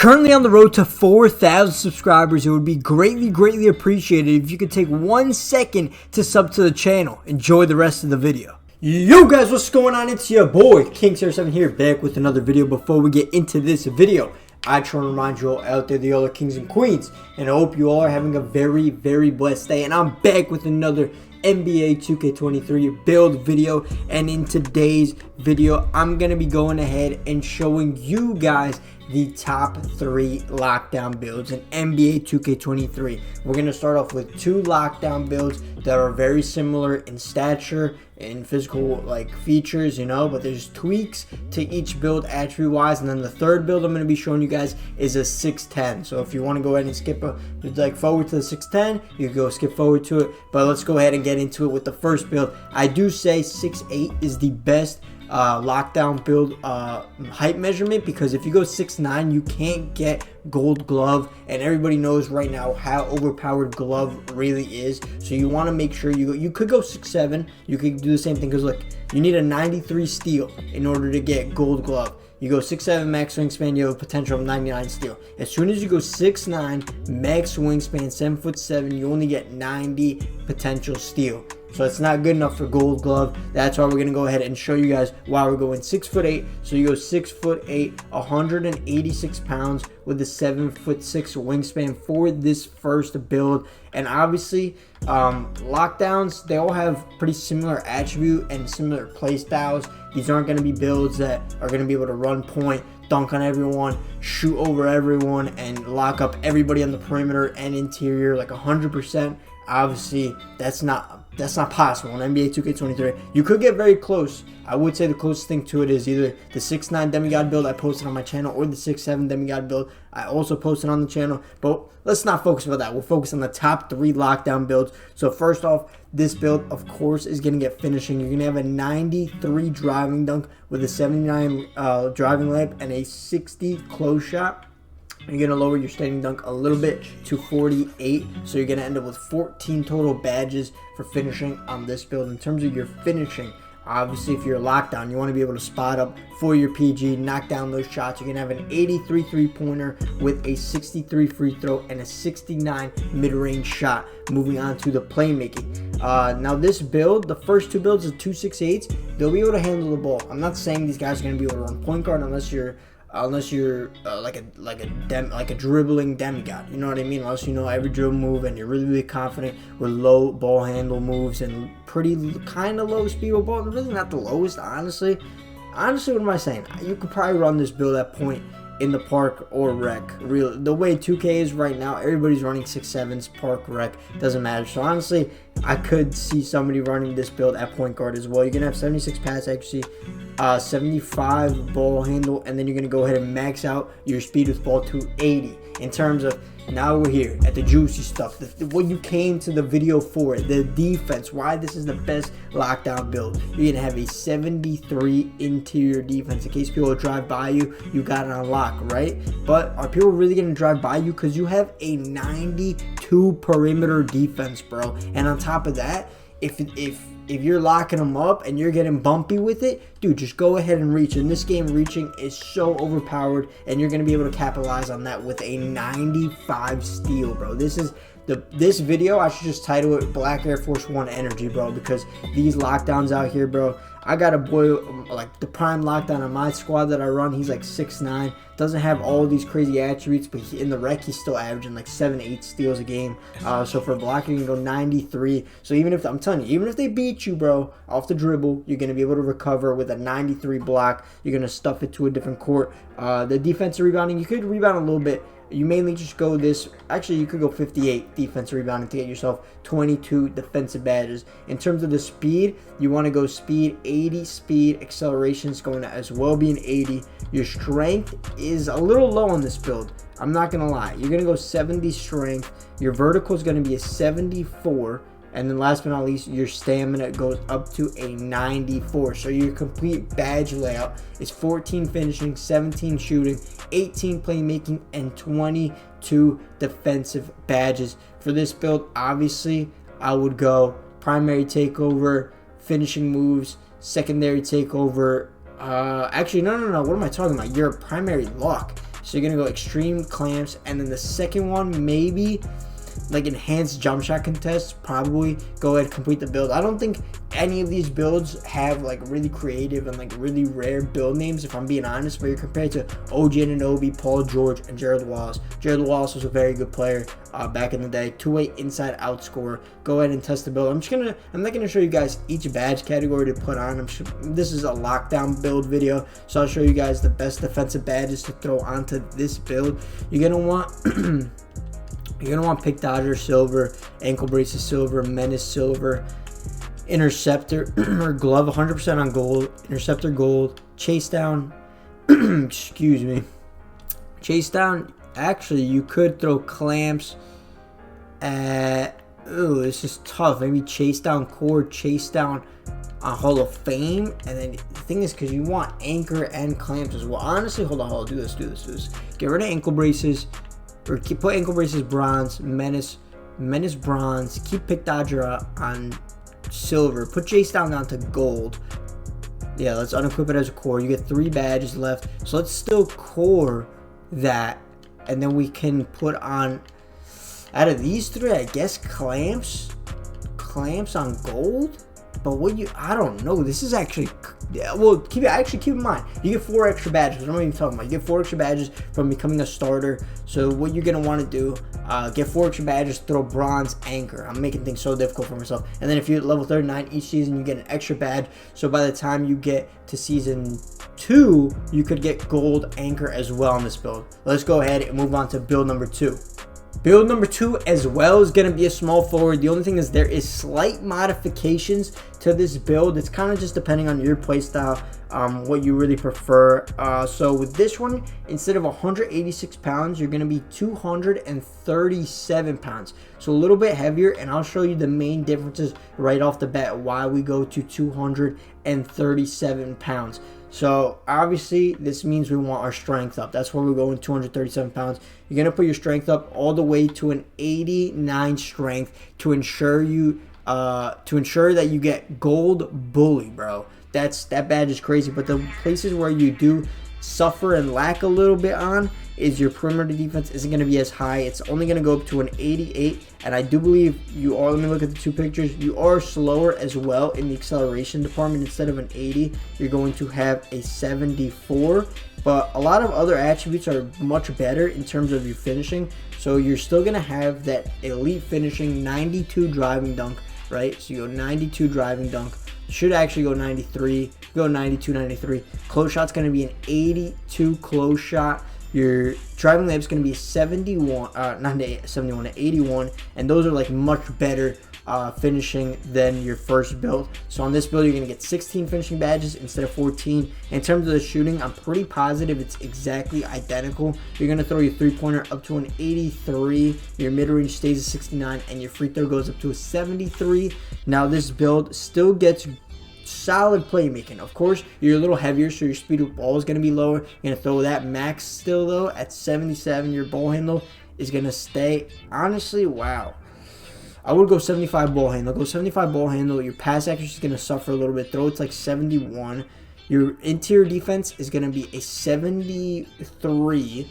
Currently on the road to 4,000 subscribers. It would be greatly appreciated if you could take 1 second to sub to the channel. Enjoy the rest of the video. Yo guys, what's going on? It's your boy King07 here, back with another video. Before we get into this video, I try to remind you all out there, the other kings and queens, and I hope you all are having a very blessed day. And I'm back with another NBA 2K23 build video, and in today's video I'm gonna be going ahead and showing you guys the top 3 lockdown builds in NBA 2K23. We're gonna start off with 2 lockdown builds that are very similar in stature and physical features, but there's tweaks to each build attribute wise. And then the third build I'm going to be showing you guys is a 610. So if you want to go ahead and skip forward to the 610, you can go skip forward to it, but let's go ahead and get into it with the first build. I do say 6'8 is the best lockdown build height measurement, because if you go 6'9 you can't get gold glove, and everybody knows right now how overpowered glove really is. So you want to make sure you could go 6'7, you could do the same thing, because look, you need a 93 steal in order to get gold glove. You go 6'7 max wingspan, you have a potential of 99 steal. As soon as you go 6'9 max wingspan, 7'7", you only get 90 potential steal. So it's not good enough for gold glove. That's why we're going to go ahead and show you guys why we're going 6'8. So you go 6'8", 186 pounds with a 7'6" wingspan for this first build. And obviously, lockdowns, they all have pretty similar attribute and similar play styles. These aren't going to be builds that are going to be able to run point, dunk on everyone, shoot over everyone, and lock up everybody on the perimeter and interior like 100%. Obviously, that's not possible in NBA 2K23. You could get very close. I would say the closest thing to it is either the 6'9 demigod build I posted on my channel, or the 6'7 demigod build I also posted on the channel. But let's not focus on that. We'll focus on the top 3 lockdown builds. So first off, this build, of course, is going to get finishing. You're going to have a 93 driving dunk with a 79 driving layup and a 60 close shot. You're going to lower your standing dunk a little bit to 48, so you're going to end up with 14 total badges for finishing on this build. In terms of your finishing, obviously if you're locked down, you want to be able to spot up for your PG, knock down those shots. You're going to have an 83 three-pointer with a 63 free throw and a 69 mid-range shot. Moving on to the playmaking. Now this build, the first 2 builds of 2 6'8s, they'll be able to handle the ball. I'm not saying these guys are going to be able to run point guard unless you're like a dribbling demigod, you know what I mean? Unless you know every dribble move and you're really confident with low ball handle moves and pretty kind of low speed with ball. Really not the lowest, honestly. What am I saying? You could probably run this build at point in the park or rec. Real, the way 2K is right now, everybody's running 6'7s, park, rec, doesn't matter. So honestly, I could see somebody running this build at point guard as well. You're gonna have 76 pass accuracy, 75 ball handle, and then you're gonna go ahead and max out your speed with ball to 80. In terms of, now we're here at the juicy stuff, what you came to the video for, the defense, why this is the best lockdown build. You're gonna have a 73 interior defense. In case people drive by you, you got it on lock, right? But are people really gonna drive by you? Because you have a 92 perimeter defense, bro. And on top of that, if you're locking them up and you're getting bumpy with it, dude, just go ahead and reach. In this game, reaching is so overpowered, and you're going to be able to capitalize on that with a 95 steal, bro. This video, I should just title it Black Air Force One Energy, bro, because these lockdowns out here, bro. I got a boy, like the prime lockdown on my squad that I run. He's like 6'9", doesn't have all these crazy attributes, but in the rec, he's still averaging like 7-8 steals a game. So for blocking, you can go 93. So even if, I'm telling you, even if they beat you, bro, off the dribble, you're going to be able to recover with a 93 block. You're going to stuff it to a different court. The defensive rebounding, you could rebound a little bit. You mainly just go this, actually you could go 58 defensive rebounding to get yourself 22 defensive badges. In terms of the speed, you want to go speed 80, speed, acceleration is going to as well be an 80. Your strength is a little low on this build, I'm not going to lie. You're going to go 70 strength, your vertical is going to be a 74. And then last but not least, your stamina goes up to a 94. So your complete badge layout is 14 finishing, 17 shooting, 18 playmaking, and 22 defensive badges. For this build, obviously, I would go primary takeover, finishing moves, secondary takeover. Actually, no. What am I talking about? You're a primary lock. So you're gonna go extreme clamps, and then the second one maybe like enhanced jump shot contest. Probably go ahead and complete the build. I don't think any of these builds have like really creative and like really rare build names, if I'm being honest, but you're compared to OG Anunoby, Paul George, and Jared Wallace. Jared Wallace was a very good player back in the day. Two-way inside out scorer. Go ahead and test the build. I'm not gonna show you guys each badge category to put on. This is a lockdown build video, so I'll show you guys the best defensive badges to throw onto this build. You're gonna want you're gonna want Pick Dodger silver, ankle braces silver, menace silver, interceptor or glove 100% on gold, interceptor gold, chase down excuse me, chase down. Actually, you could throw clamps at, ooh, this is tough. Maybe chase down core, chase down Hall of Fame. And then the thing is, because you want anchor and clamps as well. Honestly, hold on, do this. Get rid of ankle braces, or put ankle braces bronze, menace bronze, keep Pick Dodger on silver, put chase down to gold. Yeah, let's unequip it as a core. You get 3 badges left, so let's still core that, and then we can put on, out of these 3, I guess clamps on gold. But I don't know. This is actually, well, keep in mind, you get 4 extra badges. What am I even talking about? You get 4 extra badges from becoming a starter. So what you're gonna want to do, get 4 extra badges, throw bronze anchor. I'm making things so difficult for myself. And then if you're at level 39 each season, you get an extra badge. So by the time you get to season 2, you could get gold anchor as well on this build. Let's go ahead and move on to build number 2. Build number 2 as well is going to be a small forward. The only thing is there is slight modifications to this build. It's kind of just depending on your playstyle, what you really prefer. So with this one, instead of 186 pounds, you're going to be 237 pounds. So a little bit heavier, and I'll show you the main differences right off the bat why we go to 237 pounds. So obviously this means we want our strength up. That's why we're going 237 pounds. You're going to put your strength up all the way to an 89 strength to ensure that you get gold bully, bro. That badge is crazy. But the places where you do suffer and lack a little bit on is your perimeter defense isn't going to be as high. It's only going to go up to an 88, and I do believe you are, let me look at the 2 pictures, you are slower as well in the acceleration department. Instead of an 80, you're going to have a 74, but a lot of other attributes are much better in terms of your finishing. So you're still going to have that elite finishing, 92 driving dunk, right? So you go 92 driving dunk, should actually go 93, go 92, 93. Close shot's going to be an 82 close shot. Your driving layup's going to be 71, not 71, 81, and those are like much better finishing than your first build. So on this build, you're going to get 16 finishing badges instead of 14. In terms of the shooting, I'm pretty positive it's exactly identical. You're going to throw your 3-pointer up to an 83, your mid-range stays at 69, and your free throw goes up to a 73. Now this build still gets solid playmaking. Of course, you're a little heavier, so your speed of ball is going to be lower. You're going to throw that max still, though, at 77. Your ball handle is going to stay, honestly, wow. I would go 75 ball handle. Go 75 ball handle. Your pass accuracy is going to suffer a little bit. Throw it's like 71. Your interior defense is going to be a 73.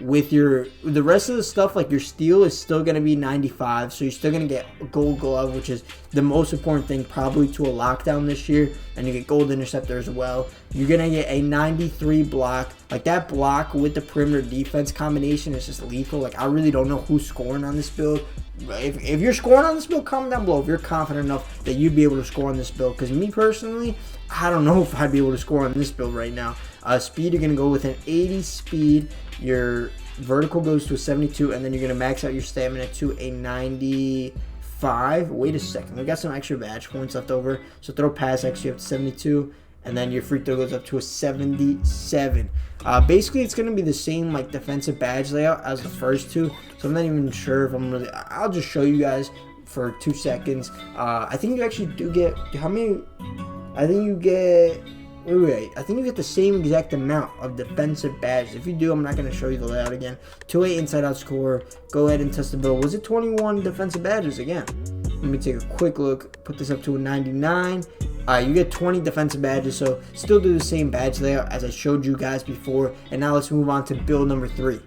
With the rest of the stuff, like your steal is still going to be 95, so you're still going to get a gold glove, which is the most important thing probably to a lockdown this year, and you get gold interceptor as well. You're going to get a 93 block. Like that block with the perimeter defense combination is just lethal. Like I really don't know who's scoring on this build. If you're scoring on this build, comment down below if you're confident enough that you'd be able to score on this build, because me personally, I don't know if I'd be able to score on this build right now. Speed, you're going to go with an 80 speed. Your vertical goes to a 72, and then you're going to max out your stamina to a 95. Wait a second. We got some extra badge points left over. So throw pass extra up to 72, and then your free throw goes up to a 77. Basically, it's going to be the same like defensive badge layout as the first 2. So I'm not even sure if I'm really... I'll just show you guys for 2 seconds. I think you actually do get... How many... I think you get... Wait, I think you get the same exact amount of defensive badges. If you do, I'm not going to show you the layout again. 2-8 inside out score. Go ahead and test the build. Was it 21 defensive badges again? Let me take a quick look. Put this up to a 99. You get 20 defensive badges, so still do the same badge layout as I showed you guys before. And now let's move on to build number 3.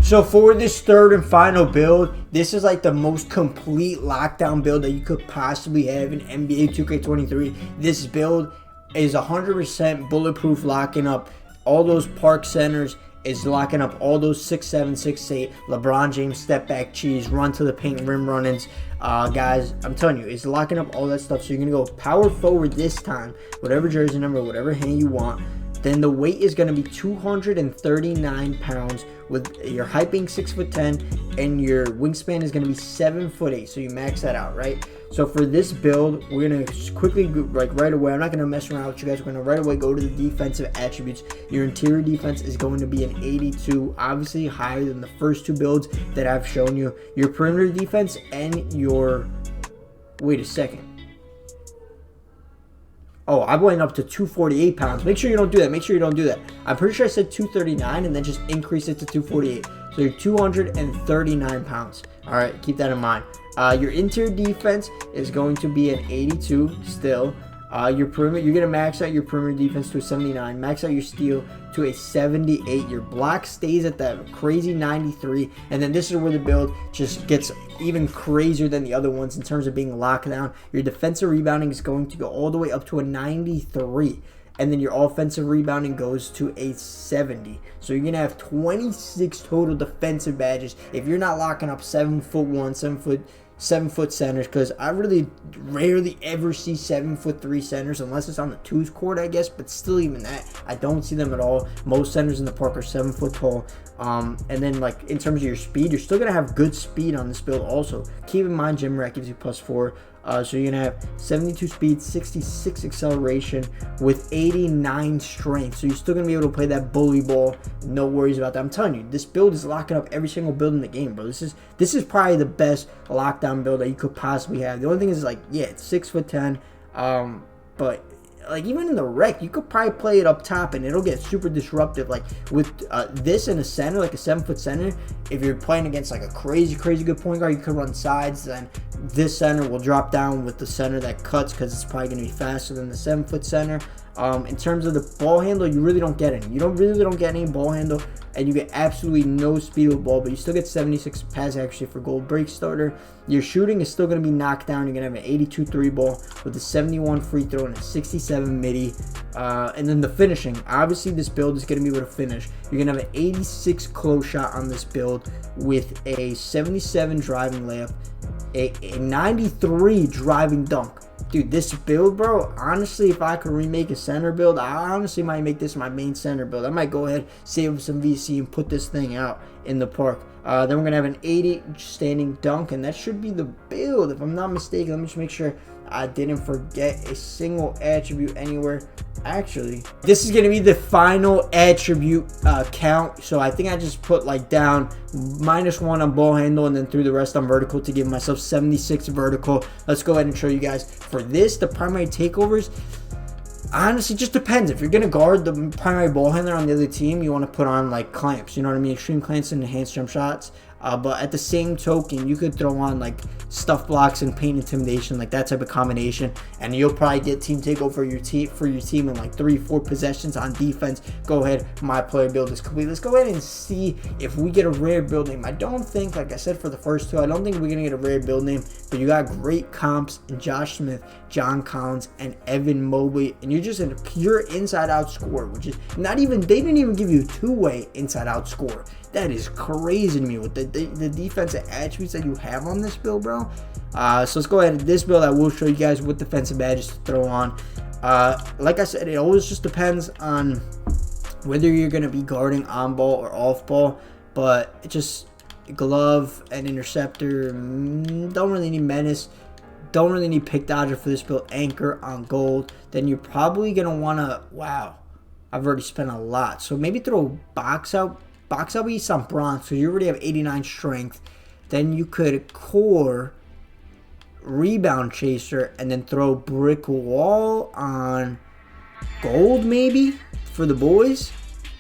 So for this third and final build, this is like the most complete lockdown build that you could possibly have in NBA 2K23. This build is 100% bulletproof, locking up all those park centers, is locking up all those 6'7", 6'8", LeBron James step back cheese, run to the paint, rim run-ins. Guys, I'm telling you, it's locking up all that stuff. So you're going to go power forward this time, whatever jersey number, whatever hand you want. Then the weight is going to be 239 pounds with your height being 6'10", and your wingspan is going to be 7'8". So you max that out, right? So for this build, we're going to quickly, like right away, I'm not going to mess around with you guys. We're going to right away go to the defensive attributes. Your interior defense is going to be an 82, obviously higher than the first 2 builds that I've shown you. Your perimeter defense and your, wait a second. Oh, I went up to 248 pounds. Make sure you don't do that. Make sure you don't do that. I'm pretty sure I said 239 and then just increase it to 248. So you're 239 pounds. All right, keep that in mind. Your interior defense is going to be an 82 still. Your perimeter, you're going to max out your perimeter defense to a 79. Max out your steal to a 78. Your block stays at that crazy 93. And then this is where the build just gets even crazier than the other ones in terms of being locked down. Your defensive rebounding is going to go all the way up to a 93. And then your offensive rebounding goes to a 70. So you're going to have 26 total defensive badges if you're not locking up 7'1", 7-foot centers, because I really rarely ever see 7'3" centers unless it's on the 2's court, I guess. But still, even that, I don't see them at all. Most centers in the park are 7 foot tall. And then, like, in terms of your speed, you're still gonna have good speed on this build. Also, keep in mind, Gym Rat gives you +4. So you're gonna have 72 speed, 66 acceleration with 89 strength. So you're still gonna be able to play that bully ball. No worries about that. I'm telling you, this build is locking up every single build in the game, bro. This is probably the best lockdown build that you could possibly have. The only thing is, like, yeah, it's 6'10", but like even in the rec, you could probably play it up top and it'll get super disruptive. Like with this in a center, like a 7-foot center, if you're playing against like a crazy good point guard, you could run sides. Then this center will drop down with the center that cuts because it's probably going to be faster than the 7-foot center. In terms of the ball handle, you really don't get any. You really don't get any ball handle, and you get absolutely no speed with ball, but you still get 76 pass accuracy for gold break starter. Your shooting is still going to be knocked down. You're going to have an 82 3 ball with a 71 free throw and a 67 midi. And then the finishing, obviously this build is going to be able to finish. You're going to have an 86 close shot on this build with a 77 driving layup, a 93 driving dunk. Dude, this build, bro, honestly, if I could remake a center build, I honestly might make this my main center build. I might go ahead, save some VC, and put this thing out in the park. Then we're going to have an 80 standing dunk, and that should be the build, if I'm not mistaken. Let me just make sure I didn't forget a single attribute anywhere. Actually, this is going to be the final attribute count. So I think I just put like down -1 on ball handle and then threw the rest on vertical to give myself 76 vertical. Let's go ahead and show you guys. For this, the primary takeovers, honestly, just depends. If you're going to guard the primary ball handler on the other team, you want to put on like clamps. You know what I mean? Extreme clamps and enhanced jump shots. But at the same token, you could throw on like stuff blocks and paint intimidation, like that type of combination, and you'll probably get team takeover for your team in like 3-4 possessions on defense. Go ahead, my player build is complete. Let's go ahead and see if we get a rare build name. I don't think, like I said for the first 2, I don't think we're gonna get a rare build name, but you got great comps in Josh Smith, John Collins, and Evan Mobley, and you're just in a pure inside-out score, which is not even, they didn't even give you a 2-way inside-out score. That is crazy to me with the defensive attributes that you have on this build, bro. So let's go ahead. This build, I will show you guys what defensive badges to throw on. Like I said, it always just depends on whether you're going to be guarding on ball or off ball. But it just glove and interceptor, don't really need menace. Don't really need pick dodger for this build. Anchor on gold. Then you're probably going to want to, wow, I've already spent a lot. So maybe throw box out. Box out East on bronze, so you already have 89 strength. Then you could core rebound chaser and then throw brick wall on gold maybe for the boys.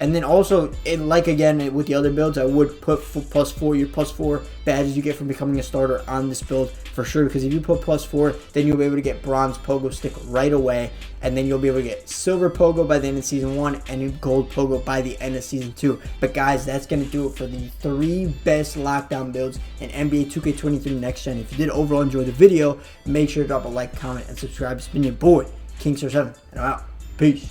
And then also, like again with the other builds, I would put +4, your +4 badges you get from becoming a starter on this build for sure. Because if you put +4, then you'll be able to get bronze pogo stick right away. And then you'll be able to get silver pogo by the end of season 1 and gold pogo by the end of season 2. But guys, that's going to do it for the 3 best lockdown builds in NBA 2K23 Next Gen. If you did overall enjoy the video, make sure to drop a like, comment, and subscribe. It's been your boy, King7, and I'm out. Peace.